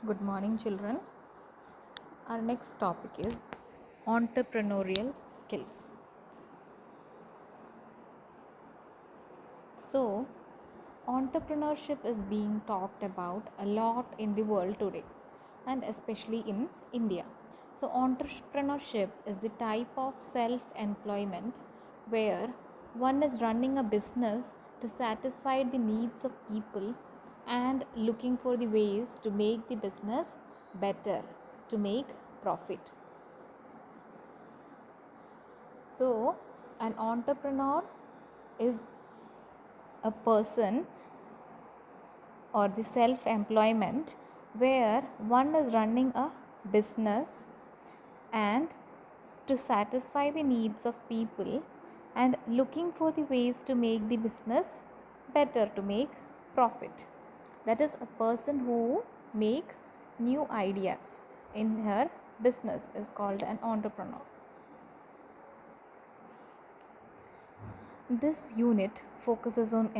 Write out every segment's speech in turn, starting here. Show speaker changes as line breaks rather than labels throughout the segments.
Good morning, children. Our next topic is entrepreneurial skills. So, entrepreneurship is being talked about a lot in the world today and especially in India. So, entrepreneurship is the type of self employment where one is running a business to satisfy the needs of people and looking for the ways to make the business better, to make profit. So, an entrepreneur is a person or the self employment where one is running a business and to satisfy the needs of people and looking for the ways to make the business better, to make profit. That is a person who make new ideas in her business is called an entrepreneur. This unit focuses on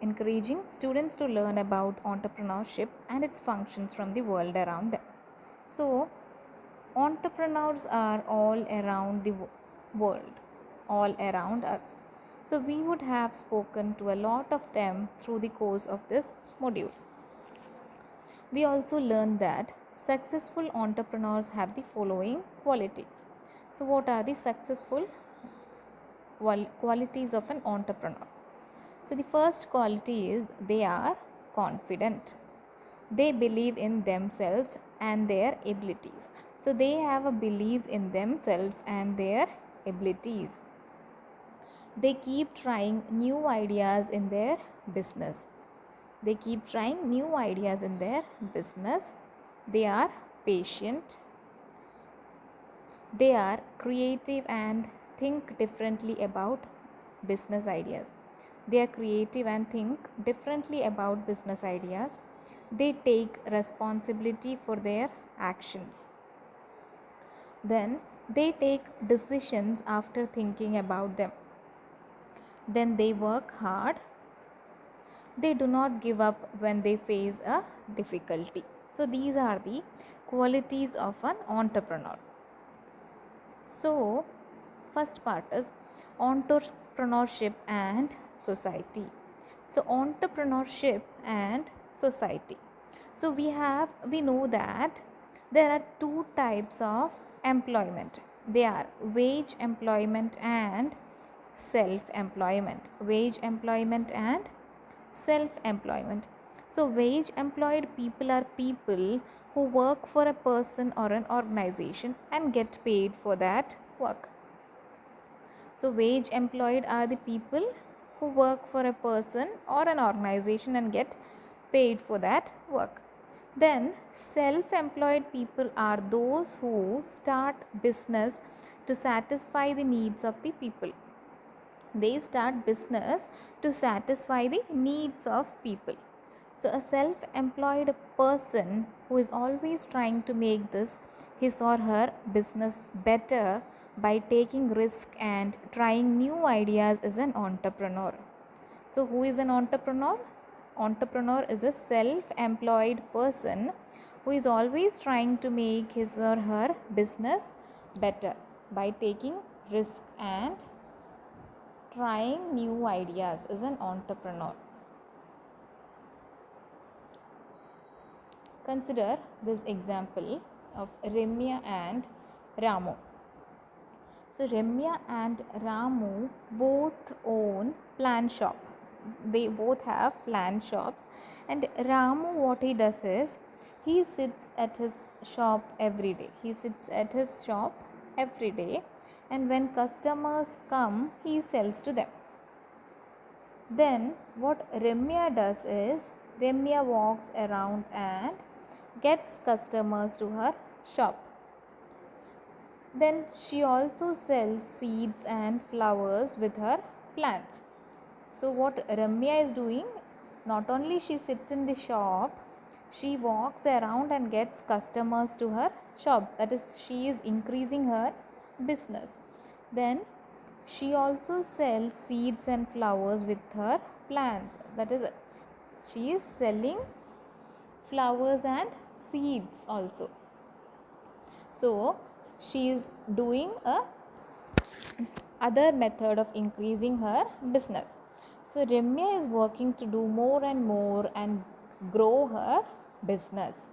encouraging students to learn about entrepreneurship and its functions from the world around them. So, entrepreneurs are all around the world, all around us. So, we would have spoken to a lot of them through the course of this module. We also learned that successful entrepreneurs have the following qualities. So, what are the successful qualities of an entrepreneur? So, the first quality is they are confident. They believe in themselves and their abilities. So, they have a belief in themselves and their abilities. They keep trying new ideas in their business. They keep trying new ideas in their business. They are patient. They are creative and think differently about business ideas. They are creative and think differently about business ideas. They take responsibility for their actions. Then they take decisions after thinking about them. Then they work hard. They do not give up when they face a difficulty. So, these are the qualities of an entrepreneur. So, first part is entrepreneurship and society. So, entrepreneurship and society. So, we know that there are two types of employment. They are wage employment and self employment. Wage employment and self employment. So, wage employed people are people who work for a person or an organization and get paid for that work. So, wage employed are the people who work for a person or an organization and get paid for that work. Then, self employed people are those who start business to satisfy the needs of the people. They start business to satisfy the needs of people. So, a self employed person who is always trying to make this his or her business better by taking risk and trying new ideas is an entrepreneur. So, who is an entrepreneur? Entrepreneur is a self employed person who is always trying to make his or her business better by taking risk and trying new ideas is an entrepreneur. Consider this example of Ramya and Ramu. So, Ramya and Ramu both own plant shop. They both have plant shops, and Ramu, what he does is he sits at his shop every day. He sits at his shop every day, and when customers come, he sells to them. Then what Ramya does is Ramya walks around and gets customers to her shop. Then she also sells seeds and flowers with her plants. So what Ramya is doing, not only she sits in the shop, she walks around and gets customers to her shop. That is, she is increasing her business. Then she also sells seeds and flowers with her plants. That is, she is selling flowers and seeds also. So she is doing a other method of increasing her business. So Ramya is working to do more and more and grow her business.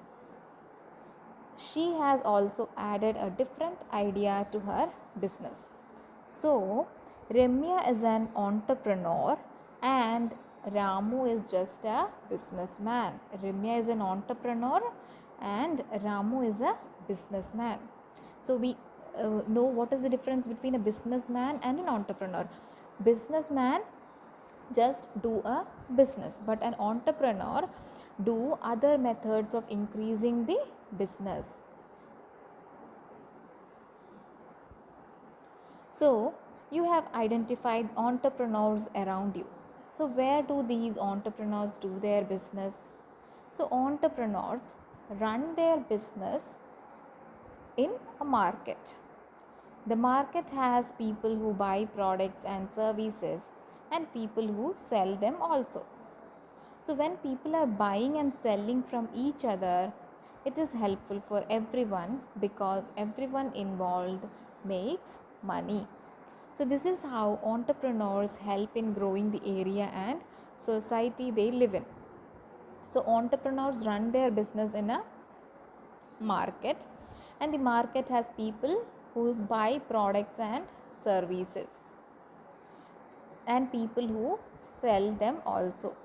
She has also added a different idea to her business. So Ramya is an entrepreneur and Ramu is just a businessman. Ramya is an entrepreneur and Ramu is a businessman. So we know what is the difference between a businessman and an entrepreneur. Businessman just do a business, but an entrepreneur do other methods of increasing the business. So you have identified entrepreneurs around you. So where do these entrepreneurs do their business? So entrepreneurs run their business in a market. The market has people who buy products and services and people who sell them also. So when people are buying and selling from each other, it is helpful for everyone because everyone involved makes money. So this is how entrepreneurs help in growing the area and society they live in. So entrepreneurs run their business in a market, and the market has people who buy products and services and people who sell them also.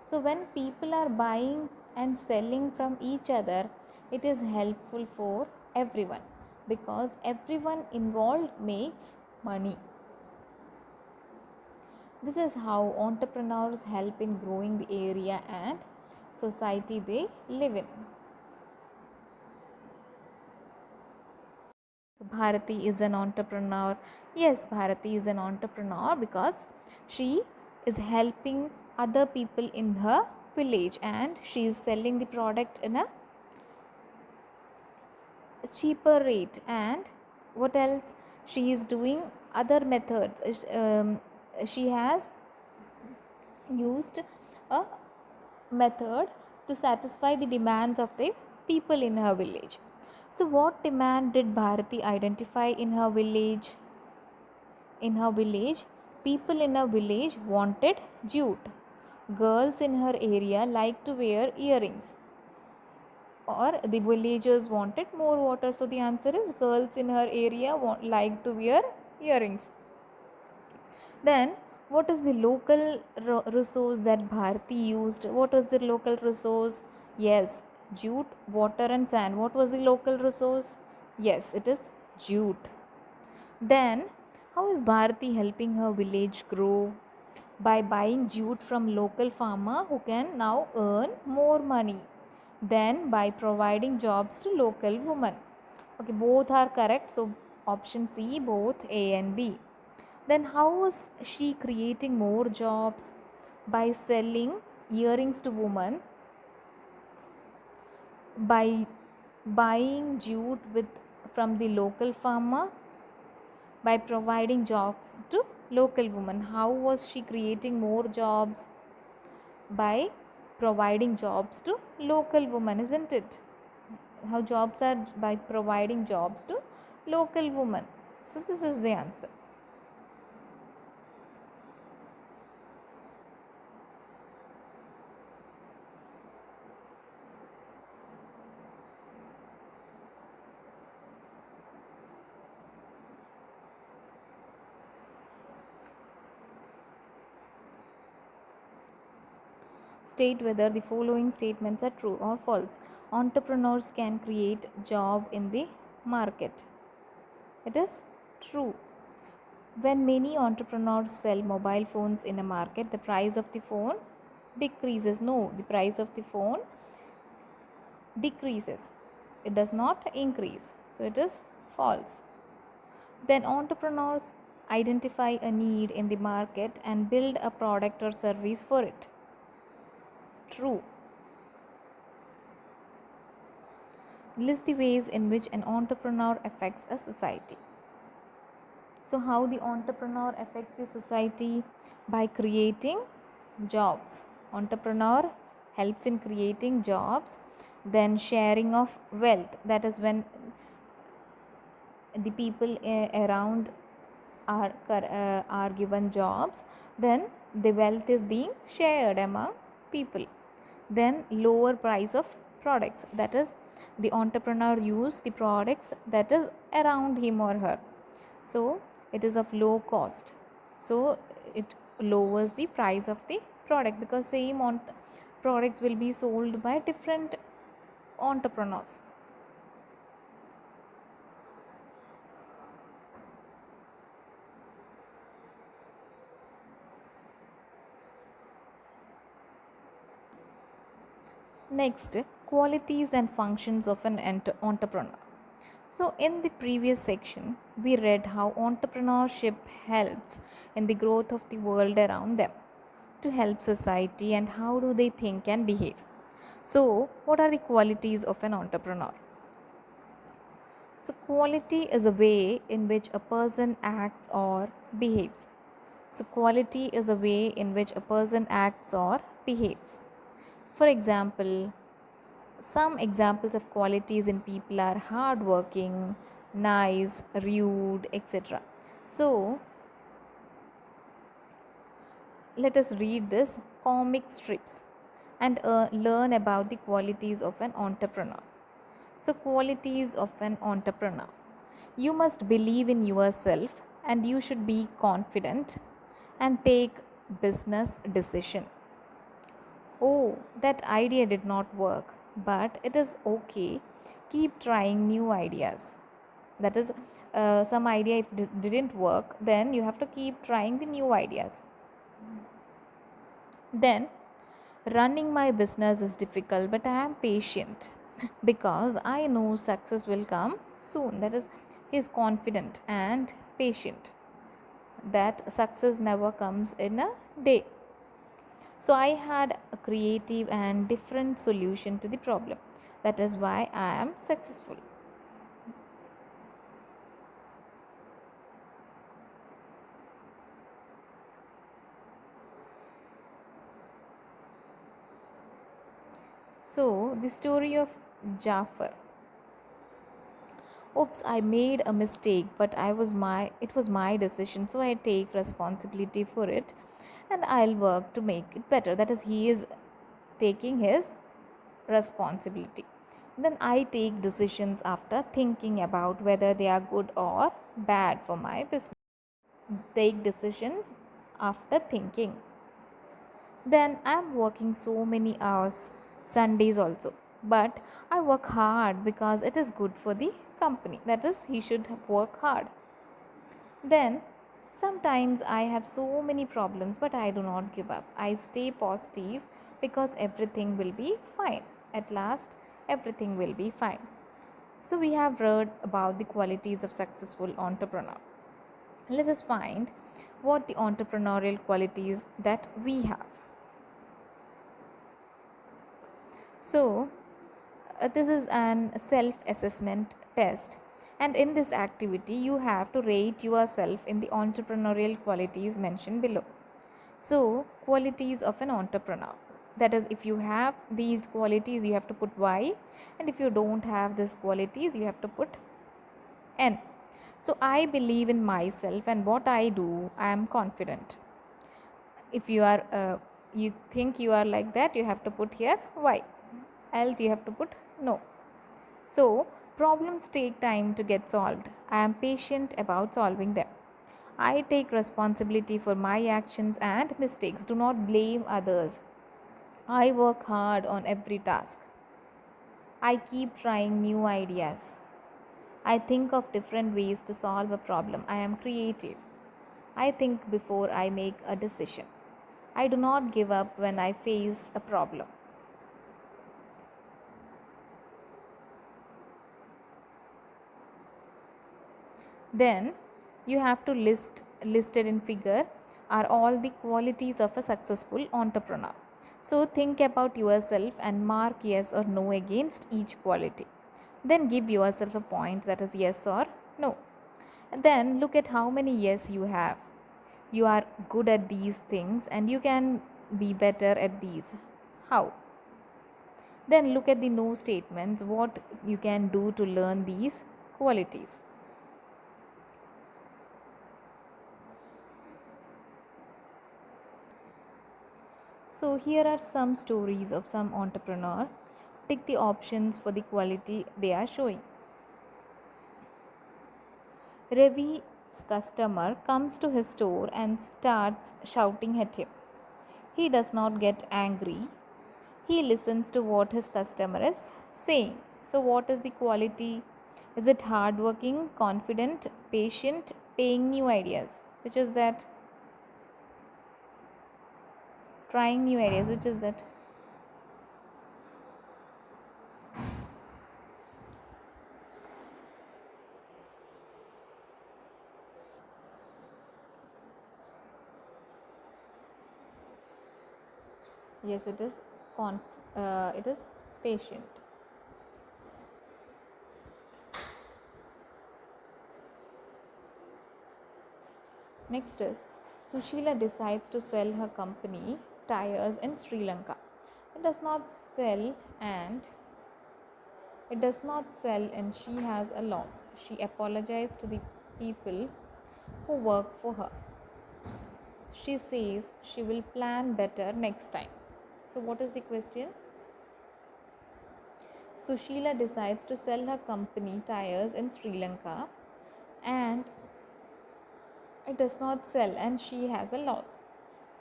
So when people are buying and selling from each other, it is helpful for everyone because everyone involved makes money. This is how entrepreneurs help in growing the area and society they live in. Bharati is an entrepreneur. Yes, Bharati is an entrepreneur because she is helping other people in her village and she is selling the product in a cheaper rate. And what else? She is doing other methods. She has used a method to satisfy the demands of the people in her village. So, what demand did Bharati identify in her village? In her village, people in her village wanted jute. Girls in her area liked to wear earrings. Or the villagers wanted more water. So, the answer is girls in her area like to wear earrings. Then, what is the local resource that Bharati used? What was the local resource? Yes, jute, water, and sand. What was the local resource? Yes, it is jute. Then, how is Bharati helping her village grow? By buying jute from local farmer who can now earn more money. Then by providing jobs to local women. Okay, both are correct. So option C, both A and B. Then how was she creating more jobs? By selling earrings to women, by buying jute from the local farmer, by providing jobs to local women. How was she creating more jobs? By providing jobs to local women, isn't it? How jobs are by providing jobs to local women. So this is the answer. State whether the following statements are true or false. Entrepreneurs can create job in the market. It is true. When many entrepreneurs sell mobile phones in a market, the price of the phone decreases. No, the price of the phone decreases. It does not increase. So it is false. Then entrepreneurs identify a need in the market and build a product or service for it. True. List the ways in which an entrepreneur affects a society. So, how the entrepreneur affects the society? By creating jobs. Entrepreneur helps in creating jobs Then sharing of wealth, that is when the people around are given jobs, then the wealth is being shared among people. Then lower price of products, that is the entrepreneur use the products that is around him or her, so it is of low cost, so it lowers the price of the product because same products will be sold by different entrepreneurs. Next, qualities and functions of an entrepreneur. So, in the previous section, we read how entrepreneurship helps in the growth of the world around them to help society and how do they think and behave. So, what are the qualities of an entrepreneur? So, quality is a way in which a person acts or behaves. So, quality is a way in which a person acts or behaves. For example, some examples of qualities in people are hardworking, nice, rude, etc. So, let us read this comic strips and learn about the qualities of an entrepreneur. So, qualities of an entrepreneur: you must believe in yourself and you should be confident and take business decision. Oh, that idea did not work, but it is okay. Keep trying new ideas. That is, some idea if didn't work, then you have to keep trying the new ideas. Then, running my business is difficult, but I am patient because I know success will come soon. That is, he is confident and patient that success never comes in a day. So I had a creative and different solution to the problem. That is why I am successful. So the story of Jafar. Oops, I made a mistake, but it was my decision, so I take responsibility for it and I'll work to make it better. That is, he is taking his responsibility. Then I take decisions after thinking about whether they are good or bad for my business. Take decisions after thinking. Then I'm working so many hours, Sundays also. But I work hard because it is good for the company. That is, he should work hard. Then sometimes I have so many problems, but I do not give up. I stay positive because everything will be fine. At last, everything will be fine. So, we have read about the qualities of successful entrepreneur. Let us find what the entrepreneurial qualities that we have. So, this is an self assessment test, and in this activity, you have to rate yourself in the entrepreneurial qualities mentioned below. So, qualities of an entrepreneur, that is, if you have these qualities, you have to put Y, and if you don't have these qualities, you have to put N. So, I believe in myself, and what I do, I am confident. If you think you are like that, you have to put here Y, else you have to put no. So, problems take time to get solved. I am patient about solving them. I take responsibility for my actions and mistakes. Do not blame others. I work hard on every task. I keep trying new ideas. I think of different ways to solve a problem. I am creative. I think before I make a decision. I do not give up when I face a problem. Then you have to listed in figure are all the qualities of a successful entrepreneur. So think about yourself and mark yes or no against each quality. Then give yourself a point, that is yes or no. And then look at how many yes you have. You are good at these things and you can be better at these. How? Then look at the no statements, what you can do to learn these qualities. So here are some stories of some entrepreneur. Tick the options for the quality they are showing. Ravi's customer comes to his store and starts shouting at him. He does not get angry. He listens to what his customer is saying. So, what is the quality? Is it hardworking, confident, patient, paying new ideas? Which is that? Trying new ideas, which is that? Yes, it is. It is patient. Next is Sushila decides to sell her company tires in Sri Lanka. It does not sell and it does not sell and she has a loss. She apologized to the people who work for her. She says she will plan better next time. So, what is the question? Sushila decides to sell her company tires in Sri Lanka and it does not sell and she has a loss.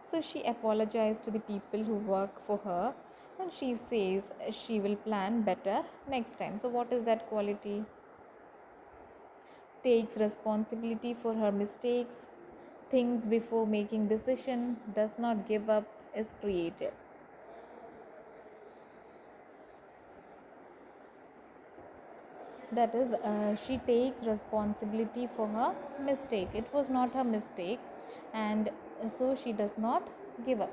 So she apologized to the people who work for her and she says she will plan better next time. So, what is that quality? Takes responsibility for her mistakes, thinks before making decision, does not give up, is creative. That is, she takes responsibility for her mistake. It was not her mistake, and so she does not give up.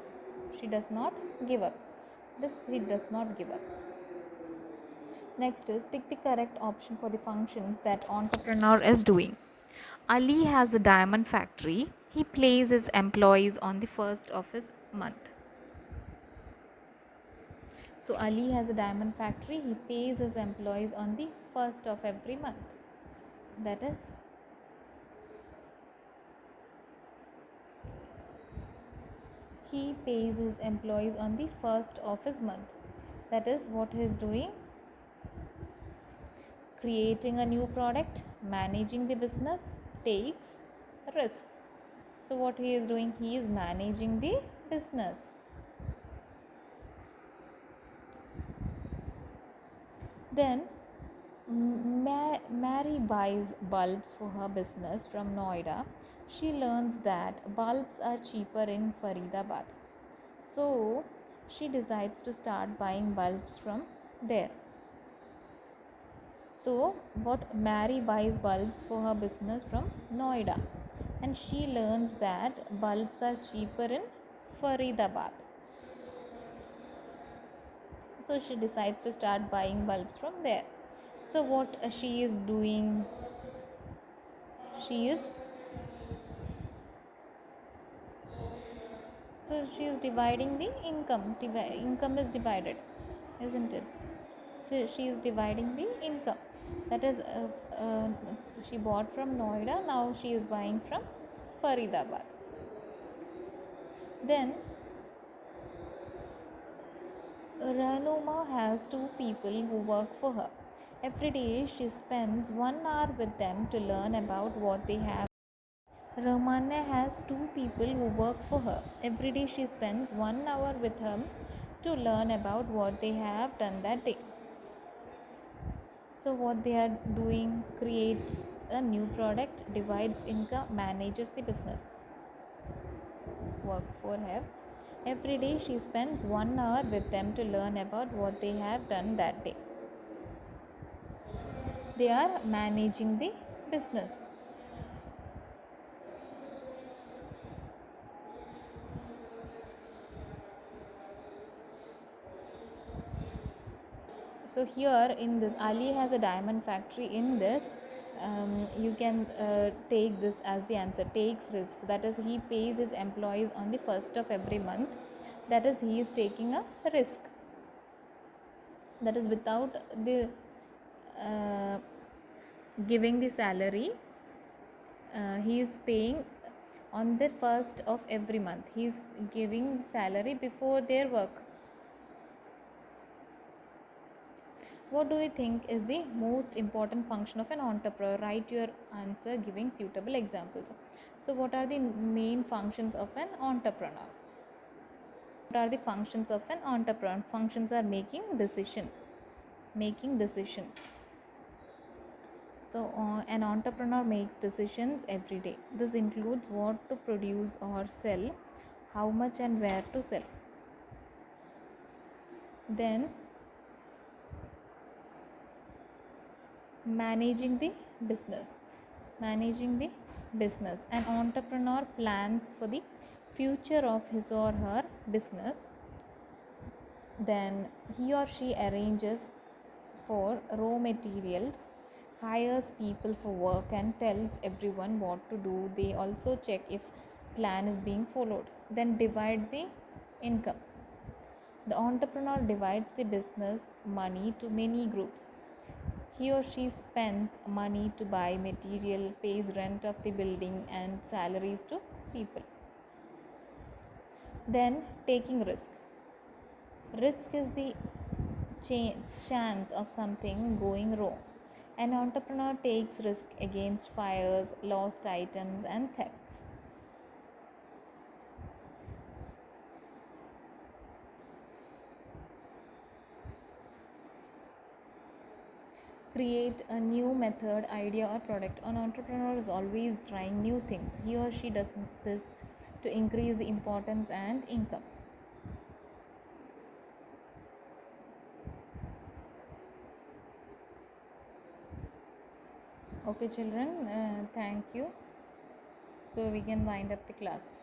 She does not give up. This she does not give up. Next is pick the correct option for the functions that entrepreneur is doing. Ali has a diamond factory. He pays his employees on the first of his month. So Ali has a diamond factory. He pays his employees on the first of every month. That is, he pays his employees on the first of his month. That is what he is doing. Creating a new product, managing the business, takes risk. So what he is doing, he is managing the business. Then Mary buys bulbs for her business from Noida. She learns that bulbs are cheaper in Faridabad. So she decides to start buying bulbs from there. So what Mary buys bulbs for her business from Noida and she learns that bulbs are cheaper in Faridabad. So she decides to start buying bulbs from there. So what she is doing, she is she is dividing the income. Income is divided, isn't it? So she is dividing the income. That is, she bought from Noida. Now she is buying from Faridabad. Then Ranuma has two people who work for her. Every day she spends 1 hour with them to learn about what they have. Ramana has two people who work for her. Every day she spends 1 hour with them to learn about what they have done that day. So, what they are doing, creates a new product, divides income, manages the business. Work for her. Every day she spends 1 hour with them to learn about what they have done that day. They are managing the business. So here in this, Ali has a diamond factory. In this, you can take this as the answer. Takes risk, that is he pays his employees on the first of every month. That is he is taking a risk. that is without the uh, giving the salary. He is paying on the first of every month. He is giving salary before their work. What do you think is the most important function of an entrepreneur? Write your answer giving suitable examples. So what are the main functions of an entrepreneur? What are the functions of an entrepreneur? Functions are making decision. So an entrepreneur makes decisions every day. This includes what to produce or sell, how much and where to sell. Then managing the business. An entrepreneur plans for the future of his or her business. Then he or she arranges for raw materials, hires people for work, and tells everyone what to do. They also check if plan is being followed. Then divide the income. The entrepreneur divides the business money to many groups. He or she spends money to buy material, pays rent of the building, and salaries to people. Then taking risk. Risk is the chance of something going wrong. An entrepreneur takes risk against fires, lost items, and thefts. Create a new method, idea, or product. An entrepreneur is always trying new things. He or she does this to increase the importance and income. Okay, children, thank you. So we can wind up the class.